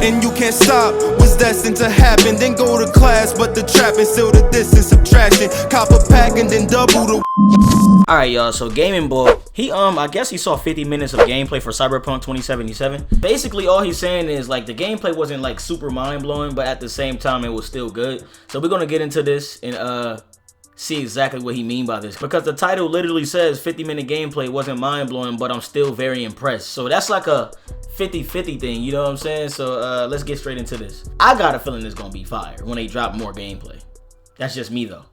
and you can't stop what's destined to happen. Then go to class, but the trap is still the distance subtraction. Cop a pack and then double the. Alright, y'all, so Gaming Boy, he I guess he saw 50 minutes of gameplay for Cyberpunk 2077. Basically, all he's saying is, like, the gameplay wasn't, like, super mind-blowing, but at the same time, it was still good. So we're gonna get into this and, see exactly what he mean by this. Because the title literally says 50-minute gameplay wasn't mind-blowing, but I'm still very impressed. So that's like a 50-50 thing, you know what I'm saying? So, let's get straight into this. I got a feeling it's gonna be fire when they drop more gameplay. That's just me, though.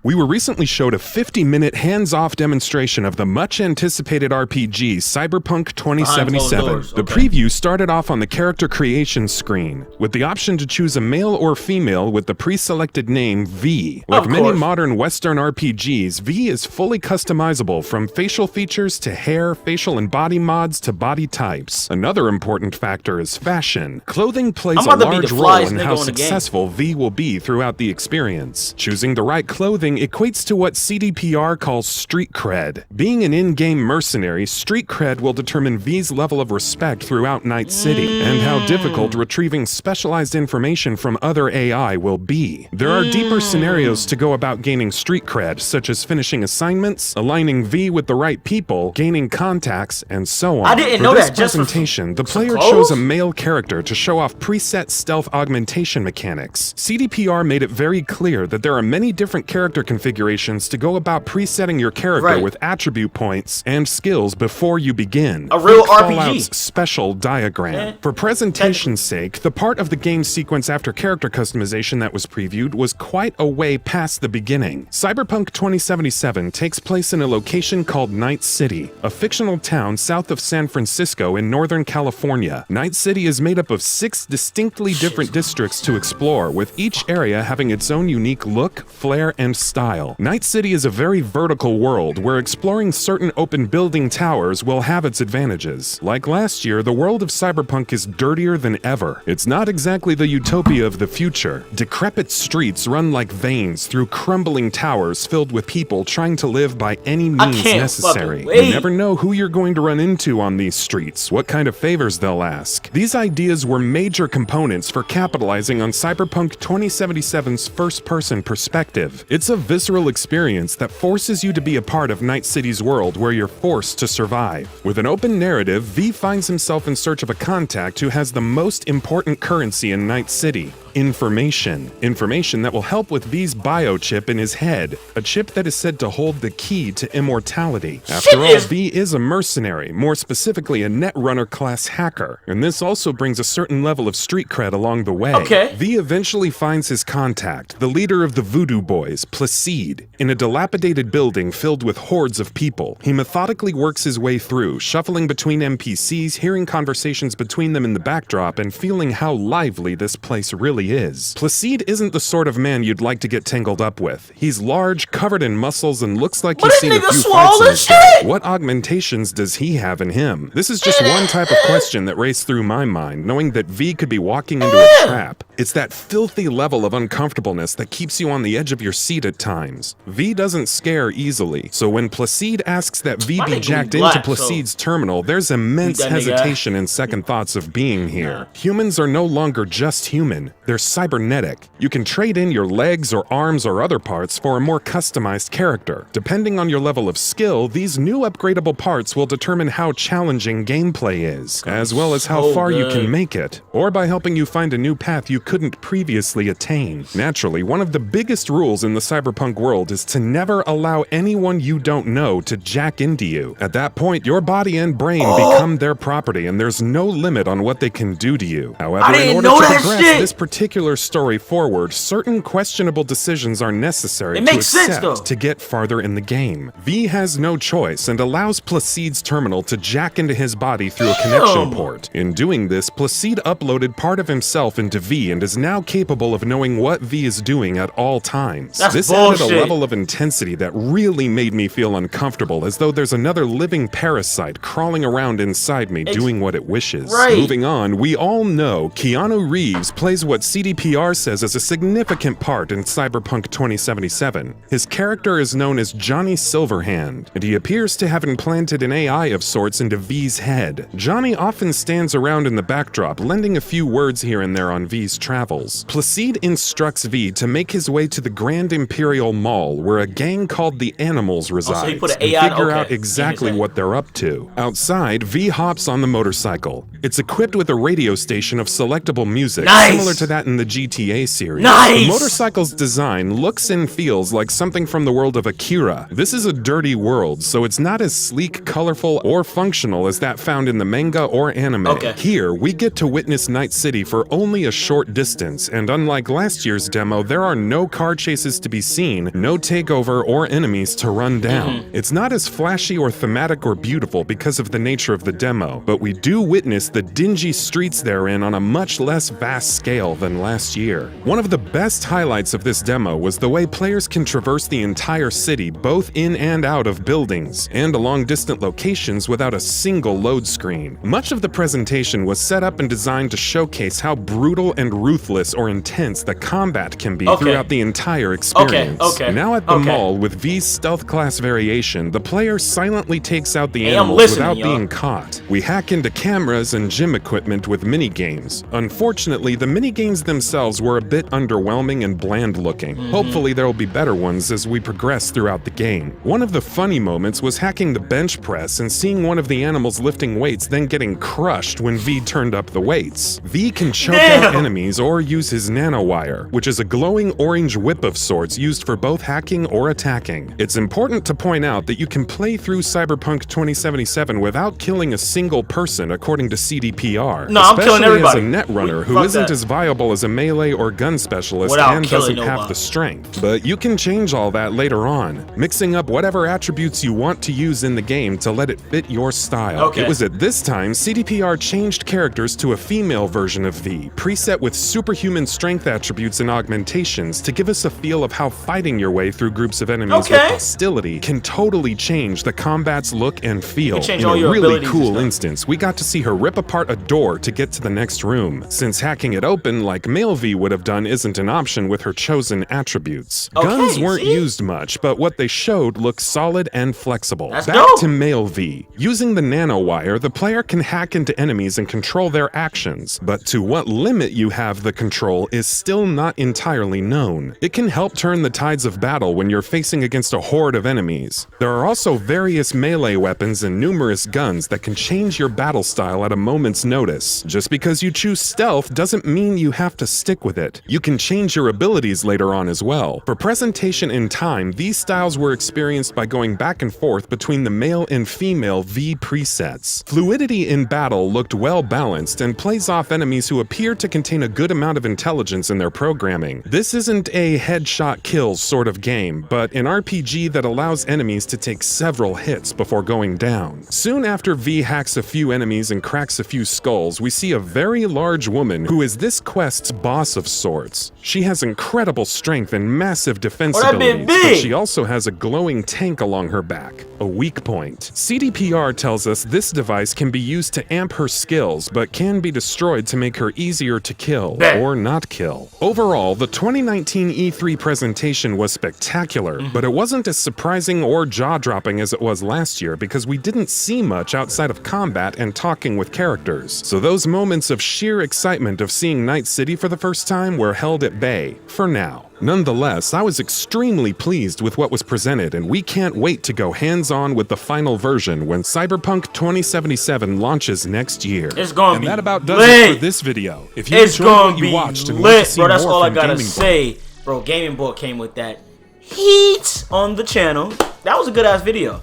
We were recently showed a 50-minute hands-off demonstration of the much-anticipated RPG Cyberpunk 2077. The preview started off on the character creation screen, with the option to choose a male or female with the pre-selected name V. Like many modern Western RPGs, V is fully customizable from facial features to hair, facial and body mods to body types. Another important factor is fashion. Clothing plays a large role in how successful V will be throughout the experience. Choosing the right clothing equates to what CDPR calls street cred. Being an in-game mercenary, street cred will determine V's level of respect throughout Night City, and how difficult retrieving specialized information from other AI will be. There are deeper scenarios to go about gaining street cred, such as finishing assignments, aligning V with the right people, gaining contacts, and so on. I didn't know that. For this presentation, the player chose a male character to show off preset stealth augmentation mechanics. CDPR made it very clear that there are many different character configurations to go about presetting your character with attribute points and skills before you begin. A real RPG. Special diagram. For presentation's sake, the part of the game sequence after character customization that was previewed was quite a way past the beginning. Cyberpunk 2077 takes place in a location called Night City, a fictional town south of San Francisco in Northern California. Night City is made up of 6 distinctly different districts to explore, with each area having its own unique look, flair, and style. Night City is a very vertical world where exploring certain open building towers will have its advantages. Like last year, the world of Cyberpunk is dirtier than ever. It's not exactly the utopia of the future. Decrepit streets run like veins through crumbling towers filled with people trying to live by any means necessary. You never know who you're going to run into on these streets, what kind of favors they'll ask. These ideas were major components for capitalizing on Cyberpunk 2077's first-person perspective. It's a visceral experience that forces you to be a part of Night City's world where you're forced to survive. With an open narrative, V finds himself in search of a contact who has the most important currency in Night City: information. Information that will help with V's biochip in his head, a chip that is said to hold the key to immortality. After all, V is a mercenary, more specifically a Netrunner class hacker, and this also brings a certain level of street cred along the way. V eventually finds his contact, the leader of the Voodoo Boys, Placide, in a dilapidated building filled with hordes of people. He methodically works his way through, shuffling between NPCs, hearing conversations between them in the backdrop, and feeling how lively this place really is. Placide isn't the sort of man you'd like to get tangled up with. He's large, covered in muscles, and looks like he's seen a few fights in his day. What augmentations does he have in him? This is just one type of question that raced through my mind, knowing that V could be walking into a trap. It's that filthy level of uncomfortableness that keeps you on the edge of your seat at times. V doesn't scare easily, so when Placide asks that V be jacked into Placide's terminal, there's immense hesitation and second thoughts of being here. Humans are no longer just human, they're cybernetic. You can trade in your legs or arms or other parts for a more customized character. Depending on your level of skill, these new upgradable parts will determine how challenging gameplay is, as well as how far you can make it, or by helping you find a new path you couldn't previously attain. Naturally, one of the biggest rules in the Cyberpunk world is to never allow anyone you don't know to jack into you. At that point, your body and brain become their property, and there's no limit on what they can do to you. However, in order to progress this particular story forward, certain questionable decisions are necessary to accept to get farther in the game. V has no choice and allows Placide's terminal to jack into his body through a connection port. In doing this, Placide uploaded part of himself into V and is now capable of knowing what V is doing at all times. This added a level of intensity that really made me feel uncomfortable, as though there's another living parasite crawling around inside me doing what it wishes. Moving on, we all know Keanu Reeves plays what CDPR says is a significant part in Cyberpunk 2077. His character is known as Johnny Silverhand, and he appears to have implanted an AI of sorts into V's head. Johnny often stands around in the backdrop, lending a few words here and there on V's travels. Placide instructs V to make his way to the Grand Imperial Mall, where a gang called the Animals resides, so he put an and AI, figure out exactly what they're up to. Outside, V hops on the motorcycle. It's equipped with a radio station of selectable music, similar to that in the GTA series. The motorcycle's design looks and feels like something from the world of Akira. This is a dirty world, so it's not as sleek, colorful, or functional as that found in the manga or anime. Here, we get to witness Night City for only a short distance, and unlike last year's demo, there are no car chases to be seen, no takeover or enemies to run down. It's not as flashy or thematic or beautiful because of the nature of the demo, but we do witness the dingy streets therein on a much less vast scale than last year. One of the best highlights of this demo was the way players can traverse the entire city, both in and out of buildings, and along distant locations without a single load screen. Much of the presentation was set up and designed to showcase how brutal and ruthless or intense the combat can be throughout the entire experience. Now at the mall, with V's stealth class variation, the player silently takes out the animals without being caught. We hack into cameras and gym equipment with minigames. Unfortunately, the minigames themselves were a bit underwhelming and bland looking. Hopefully there will be better ones as we progress throughout the game. One of the funny moments was hacking the bench press and seeing one of the animals lifting weights then getting crushed when V turned up the weights. V can choke out enemies or use his nanowire, which is a glowing orange whip of sorts used for both hacking or attacking. It's important to point out that you can play through Cyberpunk 2077 without killing a single person, according to CDPR. No, I'm killing everybody. As a netrunner who isn't as viable as a melee or gun specialist and doesn't have the strength. But you can change all that later on, mixing up whatever attributes you want to use in the game to let it fit your style. It was at this time CDPR changed characters to a female version of V, preset with superhuman strength attributes and augmentations to give us a feel of how fighting your way through groups of enemies with hostility can totally change the combat's look and feel. In a really cool instance, we got to see her rip apart a door to get to the next room, since hacking it open like male V would have done isn't an option with her chosen attributes. Guns weren't used much, but what they showed looked solid and flexible. Back to male V. Using the nanowire, the player can hack into enemies and control their actions, but to what limit you have the control is still not entirely known. It can help turn the tides of battle when you're facing against a horde of enemies. There are also various melee weapons and numerous guns that can change your battle style at a moment's notice. Just because you choose stealth doesn't mean you have to stick with it. You can change your abilities later on as well. For presentation in time, these styles were experienced by going back and forth between the male and female V presets. Fluidity in battle looked well balanced and plays off enemies who appear to contain a good amount of intelligence in their programming. This isn't a headshot kills sort of game, but an RPG that allows enemies to take several hits before going down. Soon after V hacks a few enemies and cracks a few skulls, we see a very large woman who is this quest's boss of sorts. She has incredible strength and massive defense abilities, but she also has a glowing tank along her back, a weak point. CDPR tells us this device can be used to amp her skills, but can be destroyed to make her easier to kill or not kill. Overall, the 2019 E3 presentation was spectacular, but it wasn't as surprising or jaw-dropping as it was last year because we didn't see much outside of combat and talking with characters. So those moments of sheer excitement of seeing Night City for the first time were held at bay, for now. Nonetheless, I was extremely pleased with what was presented, and we can't wait to go hands-on with the final version when Cyberpunk 2077 launches next year. It's gonna be that about does it for this video. If you enjoyed what you watched and want to see bro, that's more all I from gotta Gaming say. Bro, Gaming Book came with that heat on the channel. That was a good-ass video.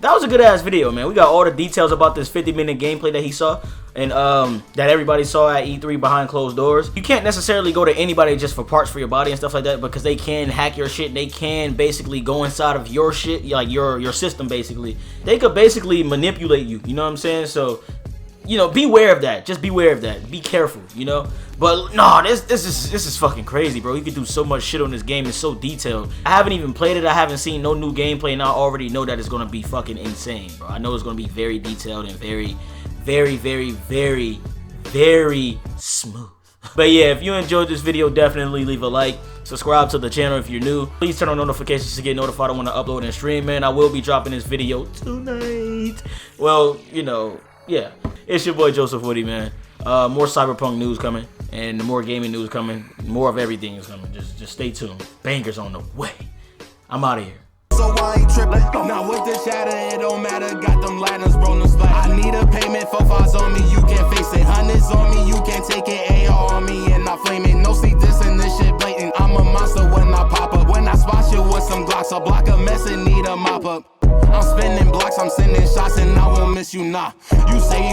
That was a good-ass video, man. We got all the details about this 50-minute gameplay that he saw and that everybody saw at E3 behind closed doors. You can't necessarily go to anybody just for parts for your body and stuff like that because they can hack your shit. They can basically go inside of your shit, like your system, basically. They could basically manipulate you, you know what I'm saying? So, you know, beware of that. Just beware of that. Be careful, you know? But no, this is fucking crazy, bro. You can do so much shit on this game. It's so detailed. I haven't even played it. I haven't seen no new gameplay, and I already know that it's gonna be fucking insane, bro. I know it's gonna be very detailed and very, very, very, very, very smooth. But yeah, if you enjoyed this video, definitely leave a like. Subscribe to the channel if you're new. Please turn on notifications to get notified when I upload and stream, man. I will be dropping this video tonight. Well, you know, yeah. It's your boy JosephWitty, man. More Cyberpunk news coming, and more gaming news coming. More of everything is coming. Just stay tuned. Bangers on the way. I'm out of here. So I ain't tripping. Now with the shatter, it don't matter. Got them ladders, bro, no slack. I need a payment, 4 5s on me, you can't face it. Hundreds on me, you can't take it. AR on me, and I flame it. No see this and this shit blatant. I'm a monster when I pop up. When I spot you with some Glocks, I block a mess and need a mop up. I'm spinning blocks, I'm sending shots, and I won't miss you, nah. You say